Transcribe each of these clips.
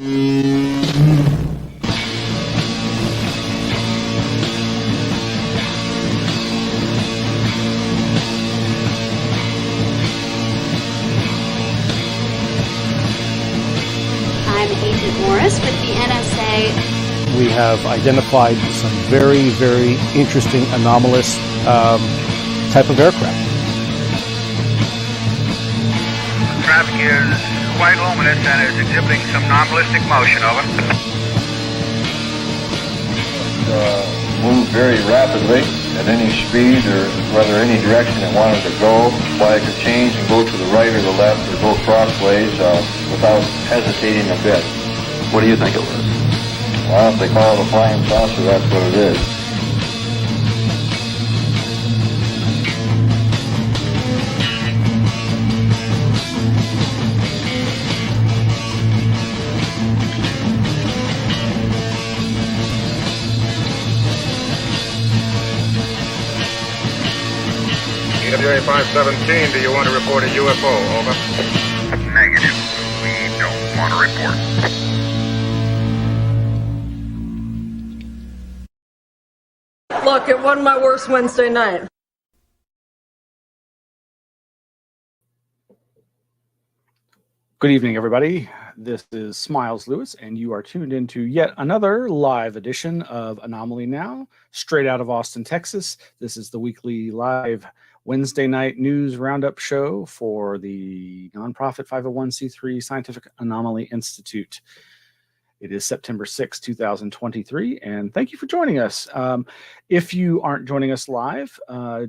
We have identified some very, very interesting anomalous type of aircraft. Traffic is quite luminous and is exhibiting some non-ballistic motion, over. Move very rapidly at any speed or whether any direction it wanted to go. Why it could change and go to the right or the left or go crossways without hesitating a bit. What do you think it was? Well, if they call it a flying saucer, that's what it is. EWA 517, do you want to report a UFO? Over. Negative. We don't want to report. Look, it wasn't my worst Wednesday night. Good evening, everybody. This is Smiles Lewis, and you are tuned into yet another live edition of Anomaly Now, straight out of Austin, Texas. This is the weekly live Wednesday night news roundup show for the nonprofit 501c3 Scientific Anomaly Institute. It is September 6, 2023, and thank you for joining us. If you aren't joining us live,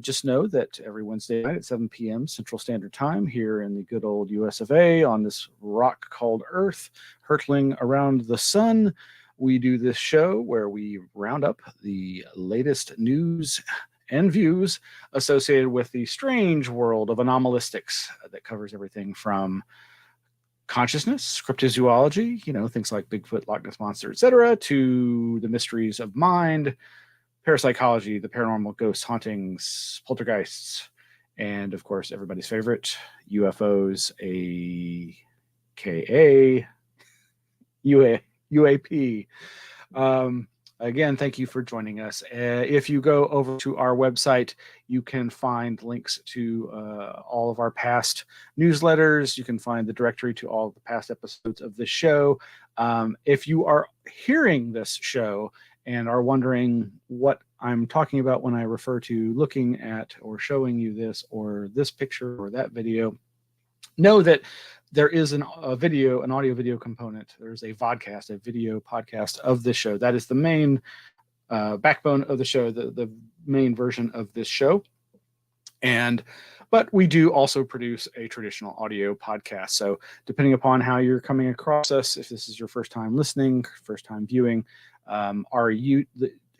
just know that every Wednesday night at 7 p.m. Central Standard Time here in the good old US of A on this rock called Earth, hurtling around the sun, we do this show where we round up the latest news and views associated with the strange world of anomalistics that covers everything from consciousness, cryptozoology, things like Bigfoot, Loch Ness Monster, etc., to the mysteries of mind, parapsychology, the paranormal, ghosts, hauntings, poltergeists, and of course, everybody's favorite, UFOs, aka UAP. Again, thank you for joining us. If you go over to our website, you can find links to all of our past newsletters. You can find the directory to all of the past episodes of this show. If you are hearing this show and are wondering what I'm talking about when I refer to looking at or showing you this or this picture or that video, know that there is an audio video component. There's a vodcast, a video podcast of this show. That is the main backbone of the show, the main version of this show. But we do also produce a traditional audio podcast. So depending upon how you're coming across us, if this is your first time listening, first time viewing, the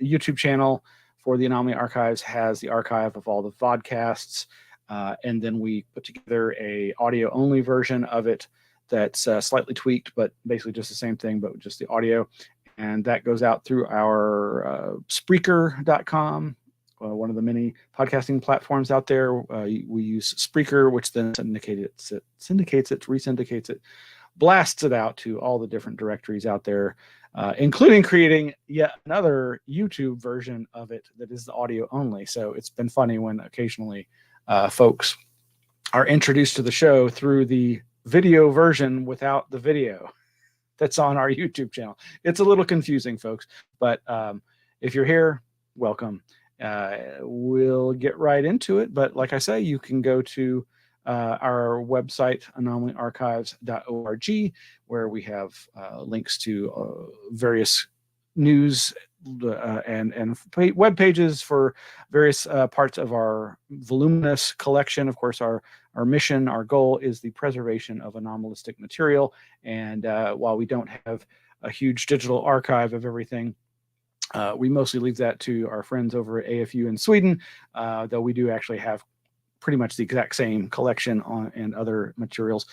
YouTube channel for the Anomaly Archives has the archive of all the vodcasts. And then we put together a audio only version of it that's slightly tweaked, but basically just the same thing, but just the audio. And that goes out through our Spreaker.com, one of the many podcasting platforms out there. We use Spreaker, which then syndicates it, resyndicates it, blasts it out to all the different directories out there, including creating yet another YouTube version of it that is the audio only. So it's been funny when occasionally folks are introduced to the show through the video version without the video that's on our YouTube channel. It's a little confusing, folks, but if you're here, welcome. We'll get right into it. But like I say, you can go to our website, anomalyarchives.org, where we have links to various news and web pages for various parts of our voluminous collection. Of course, our mission, our goal is the preservation of anomalistic material. And while we don't have a huge digital archive of everything, we mostly leave that to our friends over at AFU in Sweden, though we do actually have pretty much the exact same collection and other materials.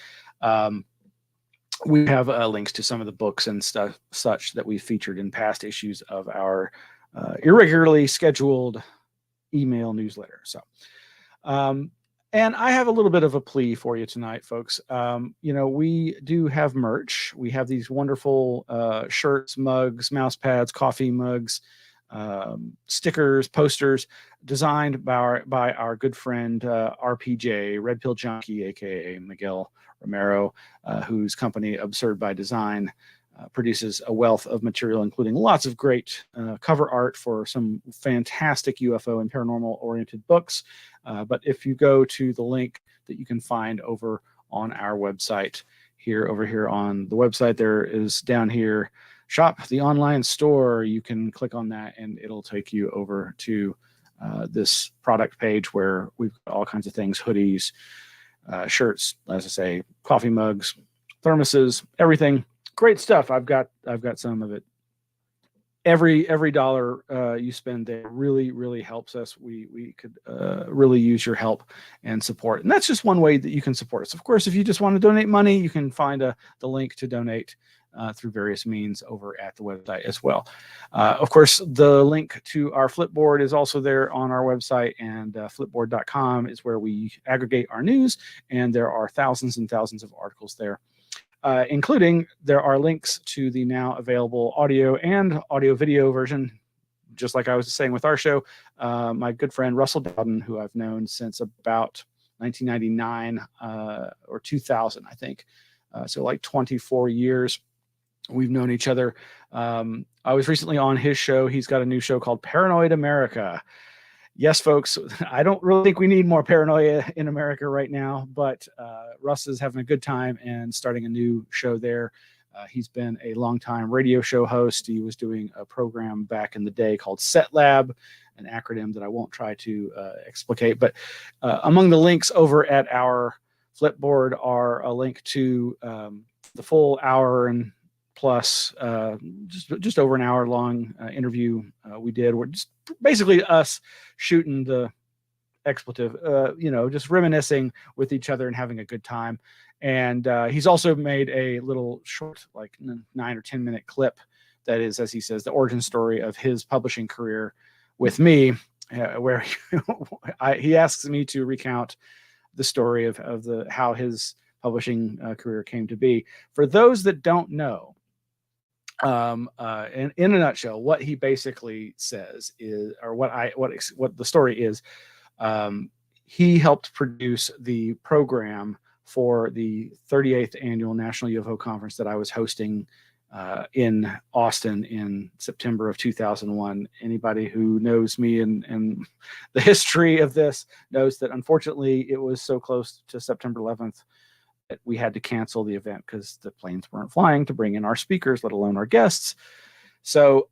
We have links to some of the books and stuff such that we featured in past issues of our irregularly scheduled email newsletter. So And I have a little bit of a plea for you tonight, folks. We do have merch. We have these wonderful shirts, mugs, mouse pads, coffee mugs, stickers, posters designed by our good friend RPJ, Red Pill Junkie, aka Miguel Romero, whose company Absurd by Design produces a wealth of material, including lots of great cover art for some fantastic UFO and paranormal oriented books. But if you go to the link that you can find over on our website over here on the website, there is down here, shop the online store. You can click on that and it'll take you over to this product page where we've got all kinds of things, hoodies, shirts, as I say, coffee mugs, thermoses, everything. Great stuff. I've got some of it. Every dollar you spend there really helps us. We could really use your help and support. And that's just one way that you can support us. Of course, if you just want to donate money, you can find the link to donate through various means over at the website as well. Of course, the link to our Flipboard is also there on our website, and flipboard.com is where we aggregate our news, and there are thousands and thousands of articles there. Including there are links to the now available audio and audio video version, just like I was saying with our show. My good friend Russell Dowden, who I've known since about 1999 or 2000, I think. So like 24 years we've known each other. I was recently on his show. He's got a new show called Paranoid America. Yes, folks, I don't really think we need more paranoia in America right now, but Russ is having a good time and starting a new show there. He's been a longtime radio show host. He was doing a program back in the day called Set Lab, an acronym that I won't try to explicate. But among the links over at our Flipboard are a link to the full hour and plus just over an hour long interview we did. We're just basically us shooting the expletive, just reminiscing with each other and having a good time. And he's also made a little short, like 9 or 10 minute clip that is, as he says, the origin story of his publishing career with me, where he asks me to recount the story of how his publishing career came to be. For those that don't know, in a nutshell, what he basically says is, or what the story is, he helped produce the program for the 38th annual National UFO Conference that I was hosting in Austin in September of 2001. Anybody who knows me and the history of this knows that unfortunately it was so close to September 11th that we had to cancel the event because the planes weren't flying to bring in our speakers, let alone our guests. So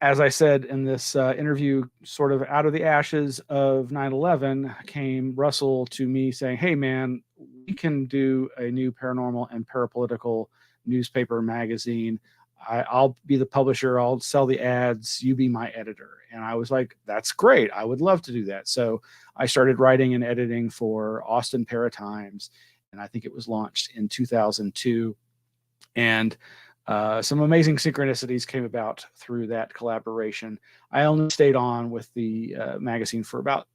as I said in this interview, sort of out of the ashes of 9/11 came Russell to me saying, hey man, we can do a new paranormal and parapolitical newspaper magazine. I'll be the publisher. I'll sell the ads. You be my editor. And I was like, that's great. I would love to do that. So I started writing and editing for Austin Paratimes, and I think it was launched in 2002. And some amazing synchronicities came about through that collaboration. I only stayed on with the magazine for about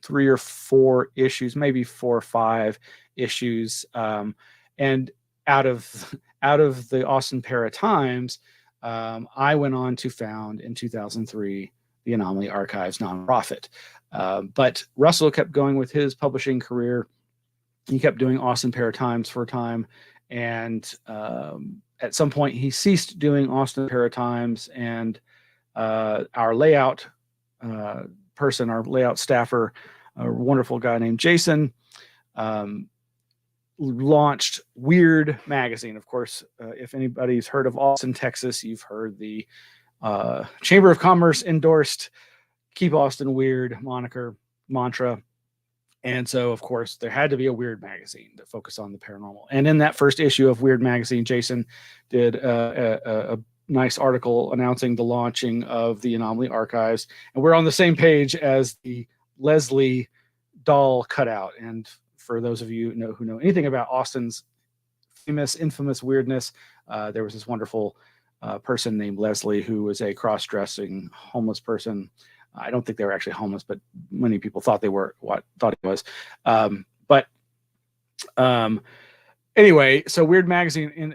3 or 4 issues, maybe 4 or 5 issues. And out of the Austin Paratimes, I went on to found in 2003 the Anomaly Archives nonprofit. But Russell kept going with his publishing career. He kept doing Austin Paratimes for a time, and at some point he ceased doing Austin Paratimes, and our layout person, our layout staffer, a wonderful guy named Jason, launched Weird Magazine. Of course, if anybody's heard of Austin, Texas, you've heard the Chamber of Commerce endorsed Keep Austin Weird mantra. And so, of course, there had to be a Weird Magazine that focused on the paranormal. And in that first issue of Weird Magazine, Jason did a nice article announcing the launching of the Anomaly Archives. And we're on the same page as the Leslie doll cutout. And for those of you who know anything about Austin's infamous weirdness, there was this wonderful person named Leslie who was a cross-dressing homeless person I don't think they were actually homeless, but many people thought they were, thought he was. Anyway, so Weird Magazine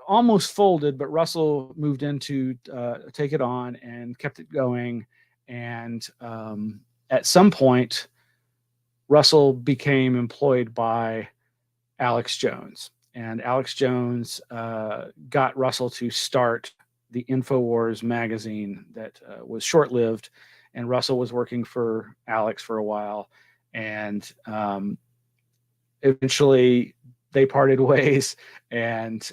almost folded, but Russell moved in to take it on and kept it going. And at some point, Russell became employed by Alex Jones. And Alex Jones got Russell to start the InfoWars magazine that was short-lived. And Russell was working for Alex for a while. And eventually they parted ways. And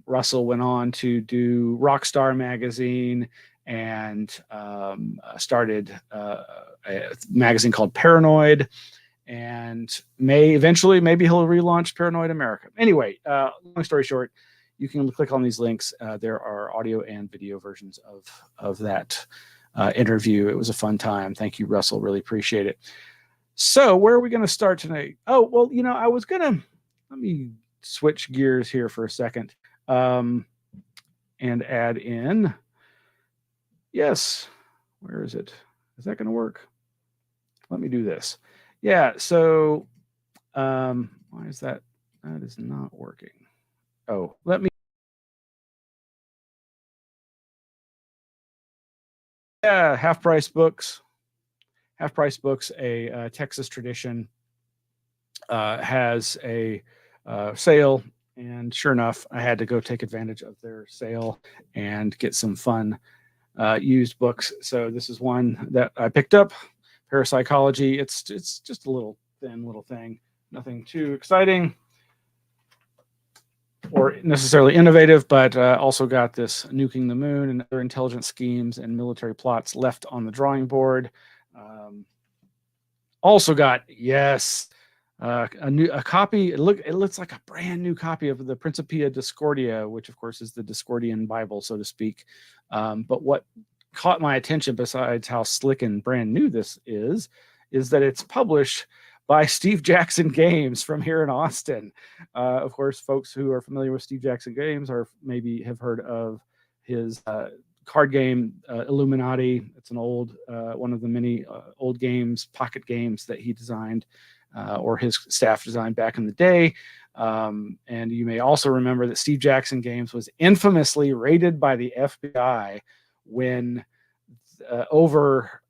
Russell went on to do Rockstar magazine and started a magazine called Paranoid. And eventually maybe he'll relaunch Paranoid America. Anyway, long story short, you can click on these links. There are audio and video versions of that interview. It was a fun time. Thank you, Russell. Really appreciate it. So where are we going to start tonight? Oh, well, I was going to, let me switch gears here for a second and add in. Yes. Where is it? Is that going to work? Let me do this. Yeah, so why is that? That is not working. Oh, let me. Yeah, Half Price Books. Half Price Books, a Texas tradition, has a sale. And sure enough, I had to go take advantage of their sale and get some fun used books. So this is one that I picked up. Parapsychology. It's just a little thin little thing, nothing too exciting or necessarily innovative, but also got this nuking the moon and other intelligent schemes and military plots left on the drawing board. Also got a copy. It looks like a brand new copy of the Principia Discordia, which of course is the Discordian Bible, so to speak. But what caught my attention, besides how slick and brand new this is that it's published by Steve Jackson Games from here in Austin. Of course, folks who are familiar with Steve Jackson Games maybe have heard of his card game Illuminati. It's an old one of the many old games, pocket games that he designed or his staff designed back in the day. And you may also remember that Steve Jackson Games was infamously raided by the FBI when over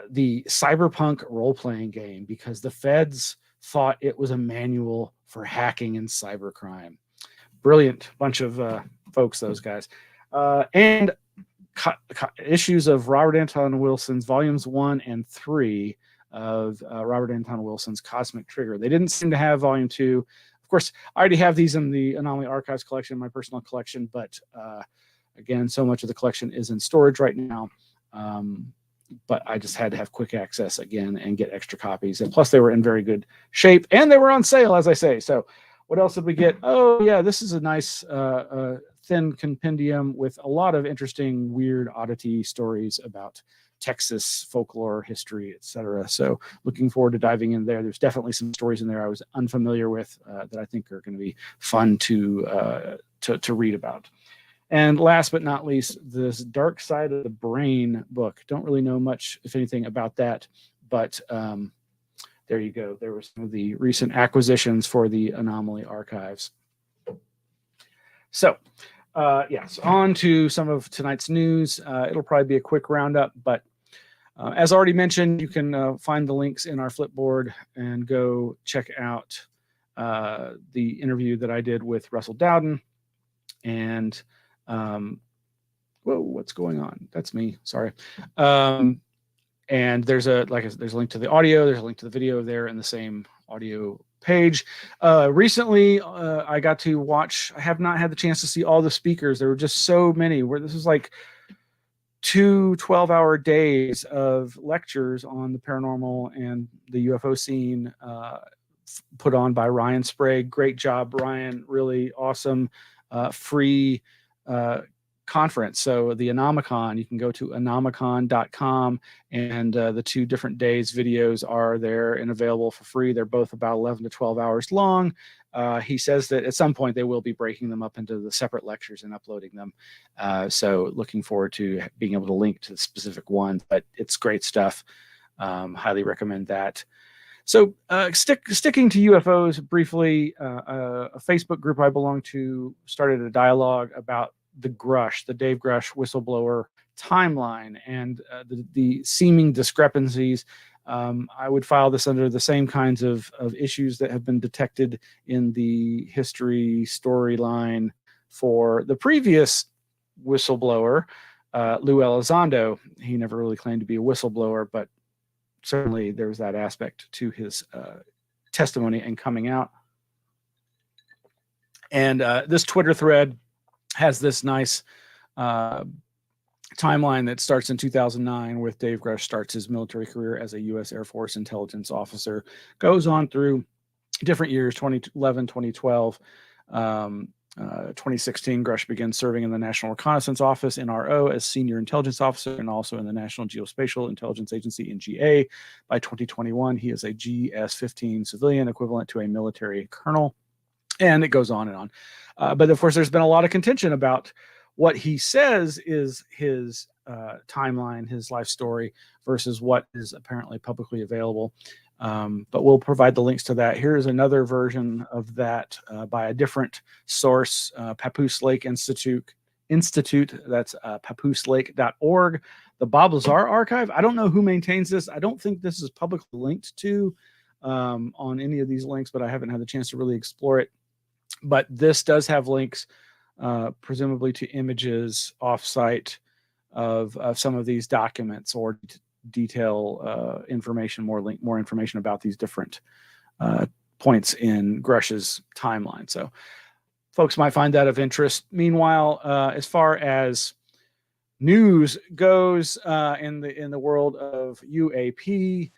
the cyberpunk role-playing game, because the feds thought it was a manual for hacking and cybercrime. Brilliant bunch of folks, those guys. And issues of Robert Anton Wilson's volumes 1 and 3 of Robert Anton Wilson's Cosmic Trigger. They didn't seem to have volume 2. Of course, I already have these in the Anomaly Archives collection, my personal collection, but again, so much of the collection is in storage right now. But I just had to have quick access again and get extra copies. And plus, they were in very good shape and they were on sale, as I say. So what else did we get? Oh, yeah, this is a nice thin compendium with a lot of interesting, weird oddity stories about Texas folklore, history, etc. So looking forward to diving in there. There's definitely some stories in there I was unfamiliar with that I think are going to be fun to read about. And last but not least, this Dark Side of the Brain book. Don't really know much, if anything, about that, but there you go. There were some of the recent acquisitions for the Anomaly Archives. So, yes, on to some of tonight's news. It'll probably be a quick roundup, but as already mentioned, you can find the links in our Flipboard and go check out the interview that I did with Russell Dowden. And whoa, what's going on? That's me. Sorry. And there's a link to the audio. There's a link to the video there in the same audio page. Recently, I got to watch. I have not had the chance to see all the speakers. There were just so many. Where this was like 2 12-hour days of lectures on the paranormal and the UFO scene, put on by Ryan Sprague. Great job, Ryan. Really awesome. Free conference. So the AnomaCon, you can go to anomicon.com, and the 2 different days videos are there and available for free. They're both about 11 to 12 hours long. He says that at some point they will be breaking them up into the separate lectures and uploading them. So looking forward to being able to link to the specific ones, but it's great stuff. Highly recommend that. So sticking to UFOs briefly, a Facebook group I belong to started a dialogue about the Grusch, the Dave Grusch whistleblower timeline, and the seeming discrepancies. I would file this under the same kinds of issues that have been detected in the history storyline for the previous whistleblower, Lou Elizondo. He never really claimed to be a whistleblower, but certainly there's that aspect to his testimony and coming out. And this Twitter thread has this nice timeline that starts in 2009 with Dave Grusch starts his military career as a U.S. Air Force intelligence officer, goes on through different years, 2011, 2012, 2016, Grusch begins serving in the National Reconnaissance Office, NRO, as senior intelligence officer, and also in the National Geospatial Intelligence Agency, NGA. By 2021, he is a GS-15 civilian, equivalent to a military colonel, and it goes on and on. But of course, there's been a lot of contention about what he says is his timeline, his life story, versus what is apparently publicly available. But we'll provide the links to that. Here's another version of that by a different source, Papoose Lake Institute. That's papooselake.org. The Bob Lazar Archive. I don't know who maintains this. I don't think this is publicly linked to on any of these links, but I haven't had the chance to really explore it. But this does have links, presumably to images offsite of some of these documents, or detail information, more information about these different points in Grusch's timeline. So folks might find that of interest. Meanwhile, as far as news goes in the world of UAP,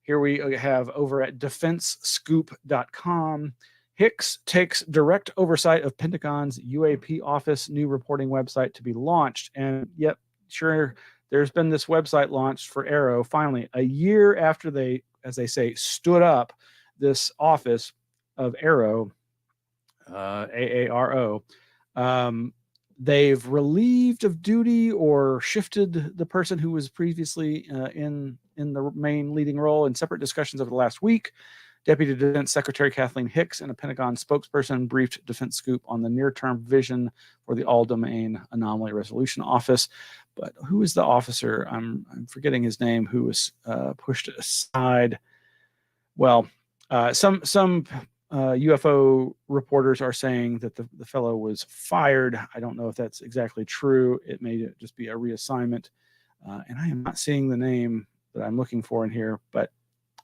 here we have over at defensescoop.com. Hicks takes direct oversight of Pentagon's UAP office, new reporting website to be launched. And yep, sure, there's been this website launched for AARO finally a year after they, as they say, stood up this office of AARO, AARO. They've relieved of duty or shifted the person who was previously in the main leading role in separate discussions over the last week. Deputy Defense Secretary Kathleen Hicks and a Pentagon spokesperson briefed Defense Scoop on the near-term vision for the all-domain anomaly resolution office. But who is the officer? I'm forgetting his name, who was pushed aside. Well, some UFO reporters are saying that the fellow was fired. I don't know if that's exactly true. It may just be a reassignment. And I am not seeing the name that I'm looking for in here, but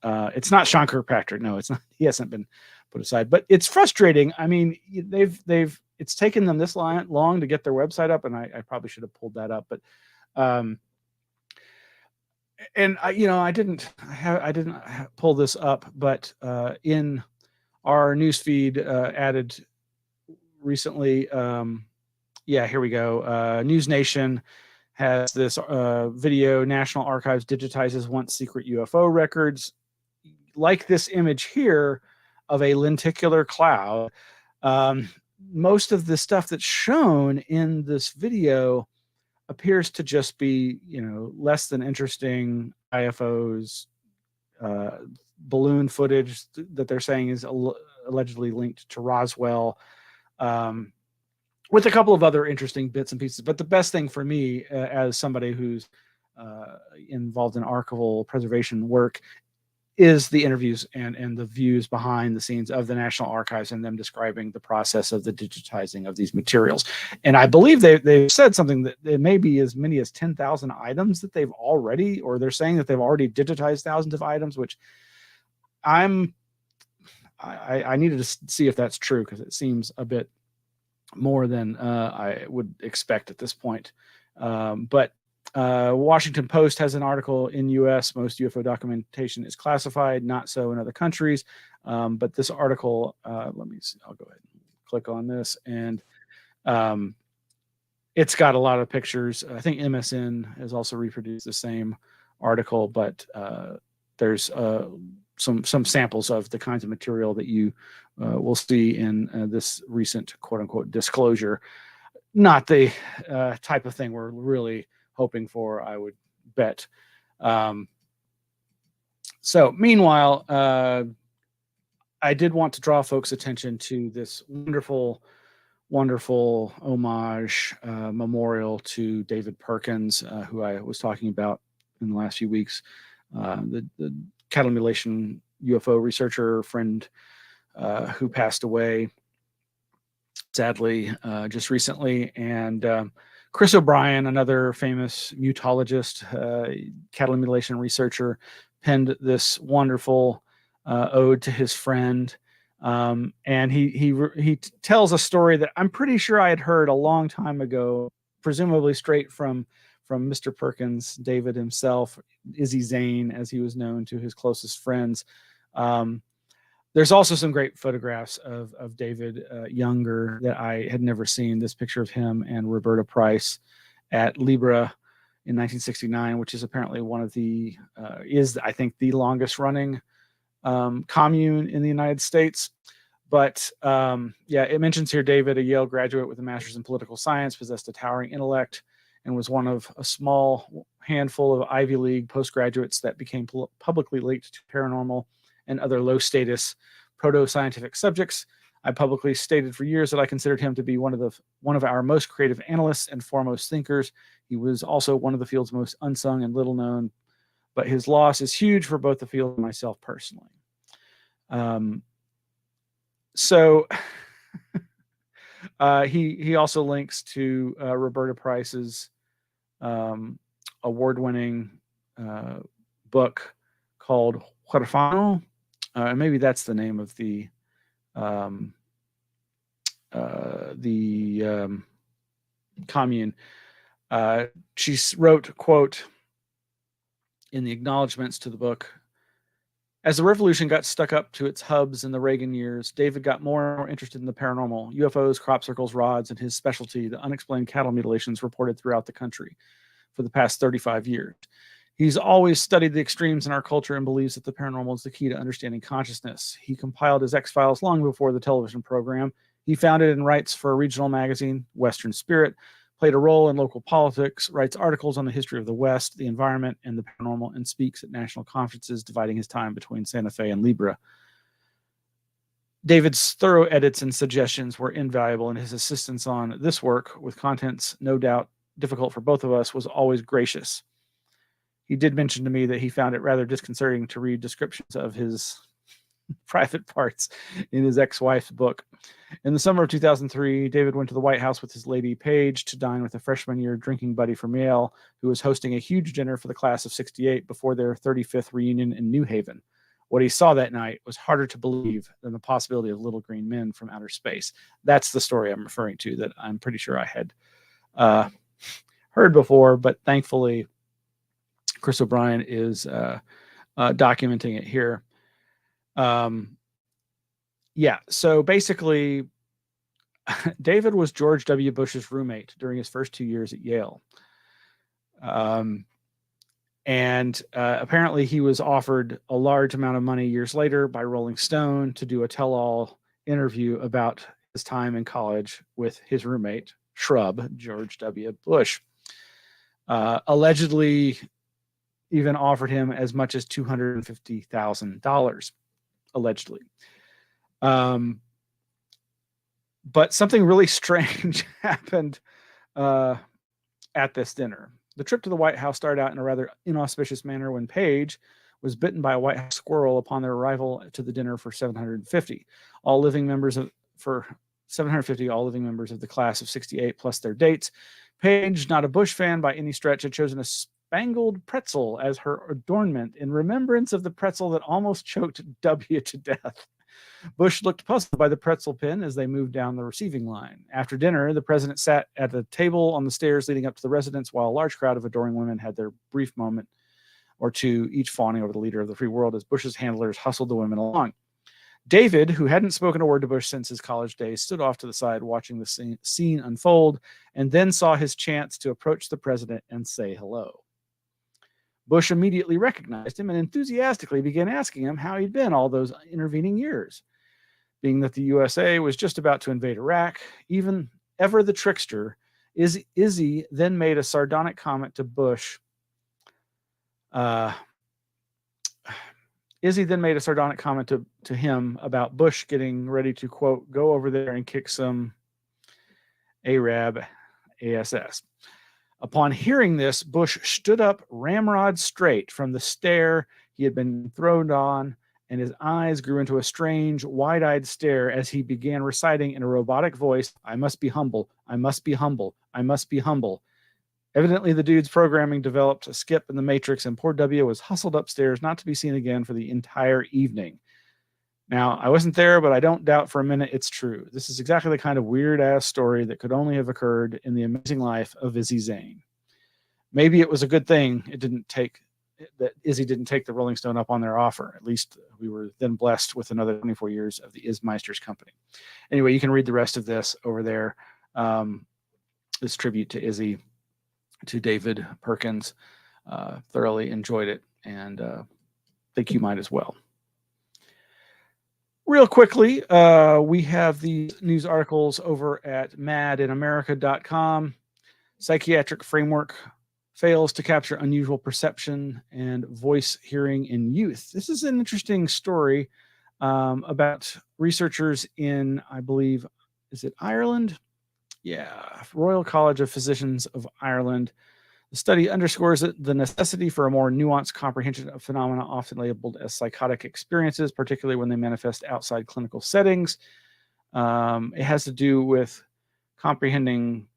it's not Sean Kirkpatrick. No, it's not. He hasn't been put aside, but it's frustrating. I mean, it's taken them this long to get their website up, and I probably should have pulled that up, but and I didn't pull this up, but in our newsfeed added recently, yeah, here we go. News Nation has this video, National Archives digitizes once secret UFO records. Like this image here of a lenticular cloud. Most of the stuff that's shown in this video appears to just be, less than interesting IFOs, balloon footage that they're saying is allegedly linked to Roswell, with a couple of other interesting bits and pieces. But the best thing for me, as somebody who's involved in archival preservation work, is the interviews and the views behind the scenes of the National Archives and them describing the process of the digitizing of these materials. And I believe they've said something that it may be as many as 10,000 items that they've already, or they're saying that they've already digitized thousands of items, which I needed to see if that's true, because it seems a bit more than I would expect at this point. But Washington Post has an article in U.S. most UFO documentation is classified, not so in other countries. But this article, let me see, I'll go ahead and click on this. And it's got a lot of pictures. I think MSN has also reproduced the same article, but there's some samples of the kinds of material that you will see in this recent quote unquote disclosure. Not the type of thing we're really hoping for, I would bet. So meanwhile, I did want to draw folks' attention to this wonderful homage memorial to David Perkins, who I was talking about in the last few weeks, the cattle mutilation UFO researcher friend who passed away sadly just recently, and Chris O'Brien, another famous mutologist, cattle mutilation researcher, penned this wonderful ode to his friend. And he tells a story that I'm pretty sure I had heard a long time ago, presumably straight from Mr. Perkins, David himself, Izzy Zane, as he was known to his closest friends. There's also some great photographs of David younger that I had never seen. This picture of him and Roberta Price at Libra in 1969, which is apparently one of the I think the longest running commune in the United States. But yeah, it mentions here David, a Yale graduate with a master's in political science, possessed a towering intellect, and was one of a small handful of Ivy League postgraduates that became publicly linked to paranormal and other low status proto-scientific subjects. I publicly stated for years that I considered him to be one of our most creative analysts and foremost thinkers. He was also one of the field's most unsung and little known, but his loss is huge for both the field and myself personally. So he also links to Roberta Price's award-winning book called Huerfano, and maybe that's the name of the commune. She wrote, quote, in the acknowledgments to the book, as the revolution got stuck up to its hubs in the Reagan years, David got more and more interested in the paranormal, UFOs, crop circles, rods, and his specialty, the unexplained cattle mutilations reported throughout the country for the past 35 years. He's always studied the extremes in our culture and believes that the paranormal is the key to understanding consciousness. He compiled his X-Files long before the television program. He founded and writes for a regional magazine, Western Spirit, played a role in local politics, writes articles on the history of the West, the environment, and the paranormal, and speaks at national conferences, dividing his time between Santa Fe and Libra. David's thorough edits and suggestions were invaluable, and his assistance on this work, with contents no doubt difficult for both of us, was always gracious. He did mention to me that he found it rather disconcerting to read descriptions of his private parts in his ex-wife's book. In the summer of 2003, David went to the White House with his lady Paige to dine with a freshman year drinking buddy from Yale, who was hosting a huge dinner for the class of '68 before their 35th reunion in New Haven. What he saw that night was harder to believe than the possibility of little green men from outer space. That's the story I'm referring to, that I'm pretty sure I had heard before, but thankfully Chris O'Brien is documenting it here. Yeah, so basically, David was George W. Bush's roommate during his first 2 years at Yale. And apparently he was offered a large amount of money years later by Rolling Stone to do a tell-all interview about his time in college with his roommate, Shrub, George W. Bush. Allegedly even offered him as much as $250,000, allegedly. But something really strange happened at this dinner. The trip to the White House started out in a rather inauspicious manner when Paige was bitten by a White House squirrel upon their arrival to the dinner for 750. All living members of the class of '68 plus their dates. Paige, not a Bush fan by any stretch, had chosen a spangled pretzel as her adornment in remembrance of the pretzel that almost choked W to death. Bush looked puzzled by the pretzel pin as they moved down the receiving line. After dinner, the president sat at a table on the stairs leading up to the residence while a large crowd of adoring women had their brief moment or two, each fawning over the leader of the free world as Bush's handlers hustled the women along. David, who hadn't spoken a word to Bush since his college days, stood off to the side watching the scene unfold, and then saw his chance to approach the president and say hello. Bush immediately recognized him and enthusiastically began asking him how he'd been all those intervening years. Being that the USA was just about to invade Iraq, ever the trickster, Izzy then made a sardonic comment to Bush. Izzy then made a sardonic comment to him about Bush getting ready to, quote, go over there and kick some Arab ASS. Upon hearing this, Bush stood up ramrod straight from the stare he had been thrown on, and his eyes grew into a strange, wide-eyed stare as he began reciting in a robotic voice, I must be humble, I must be humble, I must be humble. Evidently, the dude's programming developed a skip in the Matrix, and poor W was hustled upstairs not to be seen again for the entire evening. Now, I wasn't there, but I don't doubt for a minute it's true. This is exactly the kind of weird-ass story that could only have occurred in the amazing life of Izzy Zane. Maybe it was a good thing that Izzy didn't take the Rolling Stone up on their offer. At least we were then blessed with another 24 years of the Ismeister's company. Anyway, you can read the rest of this over there. This tribute to Izzy, to David Perkins. Thoroughly enjoyed it, and think you might as well. Real quickly, we have the news articles over at madinamerica.com. Psychiatric framework fails to capture unusual perception and voice hearing in youth. This is an interesting story about researchers in, I believe, is it Ireland? Yeah, Royal College of Physicians of Ireland. The study underscores the necessity for a more nuanced comprehension of phenomena often labeled as psychotic experiences, particularly when they manifest outside clinical settings. It has to do with comprehending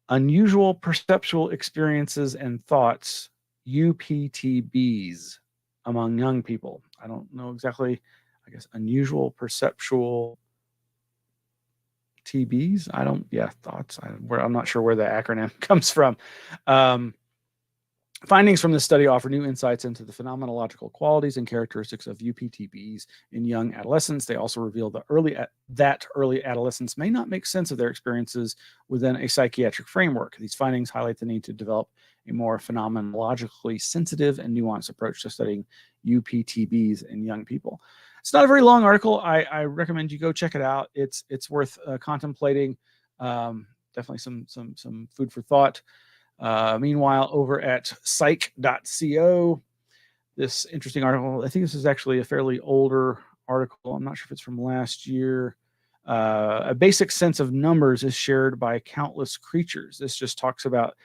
unusual perceptual experiences and thoughts, UPTBs, among young people. I don't know exactly, I guess, unusual perceptual TBs. Thoughts. I'm not sure where the acronym comes from. Findings from this study offer new insights into the phenomenological qualities and characteristics of UPTBs in young adolescents. They also reveal that early adolescents may not make sense of their experiences within a psychiatric framework. These findings highlight the need to develop a more phenomenologically sensitive and nuanced approach to studying UPTBs in young people. It's not a very long article. I recommend you go check it out. It's worth contemplating. Definitely some food for thought. Meanwhile, over at psych.co, this interesting article, I think this is actually a fairly older article. I'm not sure if it's from last year. A basic sense of numbers is shared by countless creatures. This just talks about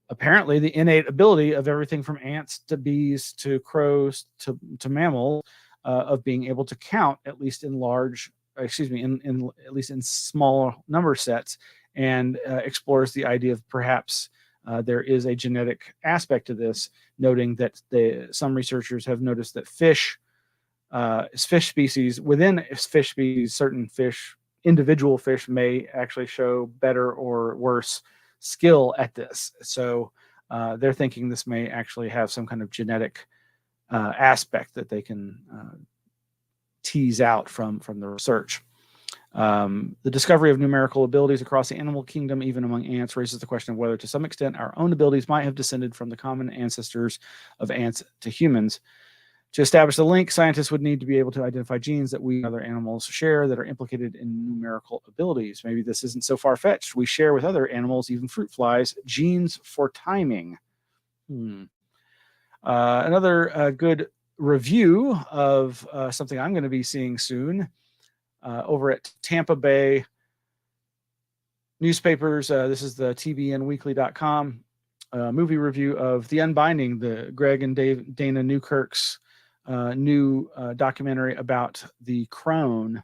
apparently the innate ability of everything from ants to bees to crows to mammals of being able to count, at least in at least in small number sets, and explores the idea of perhaps there is a genetic aspect to this, noting that some researchers have noticed that fish species, within fish species, certain individual fish may actually show better or worse skill at this. So they're thinking this may actually have some kind of genetic aspect that they can tease out from the research. The discovery of numerical abilities across the animal kingdom, even among ants, raises the question of whether to some extent our own abilities might have descended from the common ancestors of ants to humans. To establish the link, scientists would need to be able to identify genes that we and other animals share that are implicated in numerical abilities. Maybe this isn't so far-fetched. We share with other animals, even fruit flies, genes for timing. Another good review of something I'm going to be seeing soon. Over at Tampa Bay newspapers. This is the tbnweekly.com movie review of The Unbinding, the Greg and Dana Newkirk's new documentary about the crone.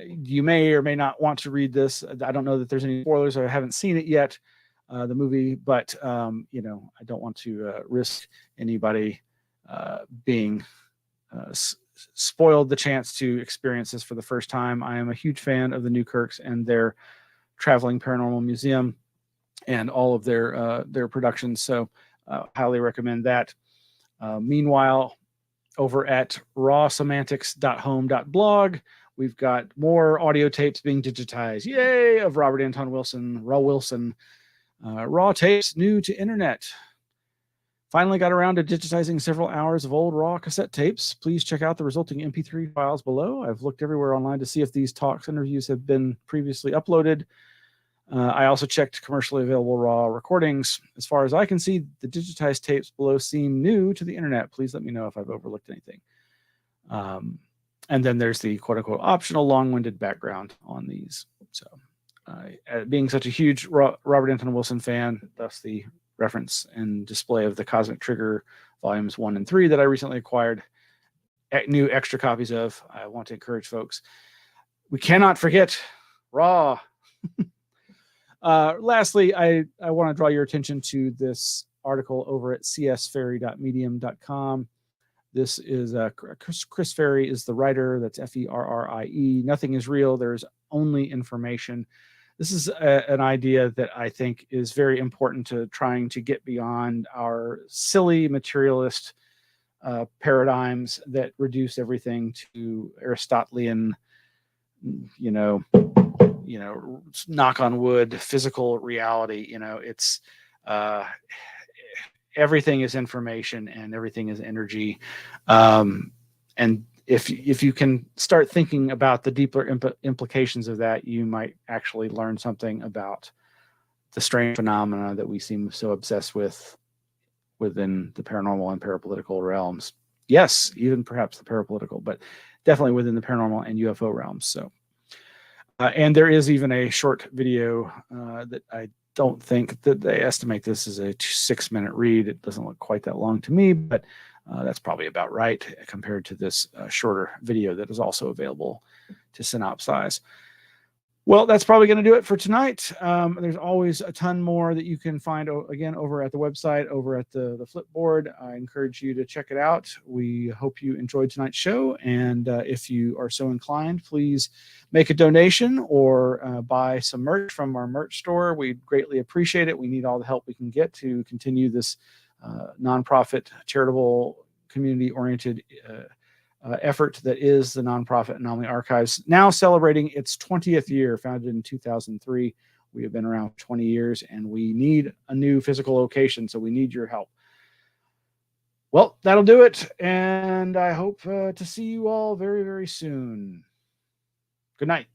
You may or may not want to read this. I don't know that there's any spoilers. I haven't seen it yet, the movie, but I don't want to risk anybody being spoiled the chance to experience this for the first time. I am a huge fan of the Newkirks and their traveling paranormal museum and all of their productions, so highly recommend that. Meanwhile, over at rawsemantics.home.blog. We've got more audio tapes being digitized. Yay! Of Robert Anton Wilson, Raw Wilson. Raw tapes new to internet. Finally got around to digitizing several hours of old raw cassette tapes. Please check out the resulting MP3 files below. I've looked everywhere online to see if these talks interviews have been previously uploaded. I also checked commercially available raw recordings. As far as I can see, the digitized tapes below seem new to the internet. Please let me know if I've overlooked anything. And then there's the quote-unquote optional long-winded background on these. So being such a huge Robert Anton Wilson fan, thus the reference and display of the Cosmic Trigger volumes 1 and 3 that I recently acquired new extra copies of. I want to encourage folks. We cannot forget Raw. Lastly, I want to draw your attention to this article over at csferry.medium.com. This is Chris Ferry is the writer. That's Ferrie. Nothing is real. There's only information. This is an idea that I think is very important to trying to get beyond our silly materialist paradigms that reduce everything to Aristotelian, knock on wood, physical reality. It's everything is information and everything is energy. And if you can start thinking about the deeper implications of that, you might actually learn something about the strange phenomena that we seem so obsessed with within the paranormal and parapolitical realms. Yes, even perhaps the parapolitical, but definitely within the paranormal and UFO realms. So, and there is even a short video that I don't think that they estimate this as a 6-minute read. It doesn't look quite that long to me, but that's probably about right compared to this shorter video that is also available to synopsize. Well, that's probably going to do it for tonight. There's always a ton more that you can find, again, over at the website, over at the Flipboard. I encourage you to check it out. We hope you enjoyed tonight's show. And if you are so inclined, please make a donation or buy some merch from our merch store. We'd greatly appreciate it. We need all the help we can get to continue this nonprofit, charitable, community-oriented effort that is the nonprofit Anomaly Archives, now celebrating its 20th year, founded in 2003. We have been around for 20 years, and we need a new physical location, so we need your help. Well, that'll do it, and I hope to see you all very, very soon. Good night.